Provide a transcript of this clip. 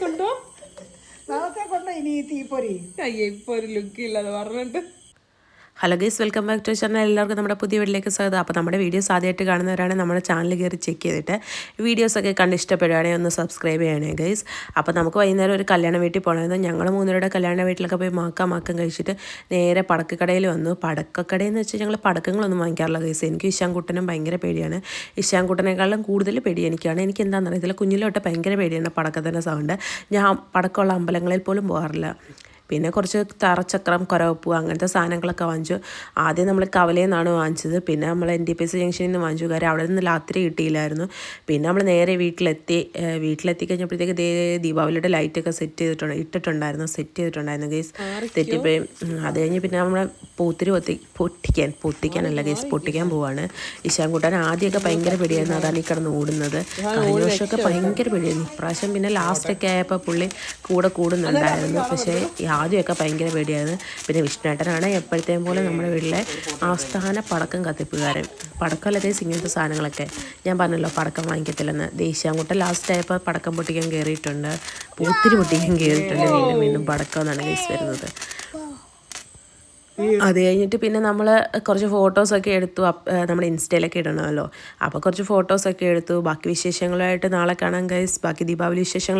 കൊണ്ടോ നാളത്തെ കൊണ്ടോ ഇനി തീപ്പൊരി അയ്യേ ഇപ്പൊ ഒരു ലുക്ക് ഇല്ലാതെ പറഞ്ഞിട്ട്. Hello guys, welcome back to channel. എല്ലാവർക്കും നമ്മുടെ പുതിയ വീട്ടിലേക്ക് സ്വാഗതം. അപ്പോൾ നമ്മുടെ വീഡിയോസ് ആദ്യമായിട്ട് കാണുന്നവരാണ് നമ്മുടെ ചാനൽ കയറി ചെക്ക് ചെയ്തിട്ട് വീഡിയോസൊക്കെ കണ്ട് ഇഷ്ടപ്പെടുകയാണെങ്കിൽ ഒന്ന് സബ്സ്ക്രൈബ് ചെയ്യണേ ഗൈസ്. അപ്പോൾ നമുക്ക് വൈകുന്നേരം ഒരു കല്യാണ വീട്ടിൽ പോകണമെന്ന് ഞങ്ങൾ മൂന്നുപേരുടെ കല്യാണ വീട്ടിലൊക്കെ പോയി മാക്കം കഴിച്ചിട്ട് നേരെ പടക്കക്കടയിൽ വന്നു. പടക്കക്കടയെന്ന് വെച്ചാൽ ഞങ്ങൾ പടക്കങ്ങളൊന്നും വാങ്ങിക്കാറില്ല ഗൈസ്. എനിക്ക് ഇശാൻകുട്ടനും ഭയങ്കര പേടിയാണ്. ഇശാൻകുട്ടനേക്കാളും കൂടുതൽ പേടി എനിക്കാണ്. എനിക്ക് എന്താണെന്ന് അറിയത്തില്ല, കുഞ്ഞിലോട്ട് ഭയങ്കര പേടിയാണ് പടക്കത്തിൻ്റെ സൗണ്ട്. ഞാൻ പടക്കമുള്ള അമ്പലങ്ങളിൽ പോലും പോകാറില്ല. പിന്നെ കുറച്ച് തറച്ചക്രം, കുരവപ്പൂ അങ്ങനത്തെ സാധനങ്ങളൊക്കെ വാങ്ങിച്ചു. ആദ്യം നമ്മൾ കവലയിൽ നിന്നാണ് വാങ്ങിച്ചത്. പിന്നെ നമ്മൾ NTPC ജംഗ്ഷനിൽ നിന്ന് വാങ്ങിച്ചു. കാര്യം അവിടെ നിന്ന് രാത്രി കിട്ടിയില്ലായിരുന്നു. പിന്നെ നമ്മൾ നേരെ വീട്ടിലെത്തി കഴിഞ്ഞപ്പോഴത്തേക്ക് ദീപാവലിയുടെ ലൈറ്റൊക്കെ സെറ്റ് ചെയ്തിട്ടുണ്ടായിരുന്നു ഗൈസ്. തെറ്റിപ്പോയി. അത് കഴിഞ്ഞ് പിന്നെ നമ്മൾ പൊട്ടിക്കാൻ പോവാണ്. ഇശാൻകുട്ടൻ ആദ്യമൊക്കെ ഭയങ്കര പേടിയായിരുന്നു. അതാണ് ഈ കിടന്ന് ഓടുന്നത്. കഴിഞ്ഞ വർഷമൊക്കെ ഭയങ്കര പേടിയായിരുന്നു. ഇപ്രാവശ്യം പിന്നെ ലാസ്റ്റൊക്കെ ആയപ്പോൾ പുള്ളി കൂടുന്നുണ്ടായിരുന്നു. പക്ഷേ ആദ്യമൊക്കെ ഭയങ്കര പേടിയായിരുന്നു. പിന്നെ വിഷ്ണുവേട്ടനാണ് എപ്പോഴത്തേയും പോലെ നമ്മുടെ വീട്ടിലെ ആസ്ഥാന പടക്കം കത്തിപ്പുകാരൻ. പടക്കമല്ലേ ഇങ്ങനത്തെ സാധനങ്ങളൊക്കെ. ഞാൻ പറഞ്ഞല്ലോ പടക്കം വാങ്ങിക്കത്തില്ലെന്ന്. ദേശീയാങ്കുട്ടൻ ലാസ്റ്റ് ആയപ്പോൾ പടക്കം പൊട്ടിക്കാൻ കയറിയിട്ടുണ്ട്. പൂത്തിരി പൊട്ടിക്കാൻ കയറിയിട്ടുണ്ട്. വീണ്ടും പടക്കം എന്നാണ് കേസ് വരുന്നത്. അത് കഴിഞ്ഞിട്ട് പിന്നെ നമ്മൾ കുറച്ച് ഫോട്ടോസൊക്കെ എടുത്തു. നമ്മുടെ ഇൻസ്റ്റയിലൊക്കെ ഇടണമല്ലോ. അപ്പോൾ കുറച്ച് ഫോട്ടോസൊക്കെ എടുത്തു. ബാക്കി വിശേഷങ്ങളുമായിട്ട് നാളെ കാണാം ഗൈസ്. ബാക്കി ദീപാവലി വിശേഷങ്ങൾ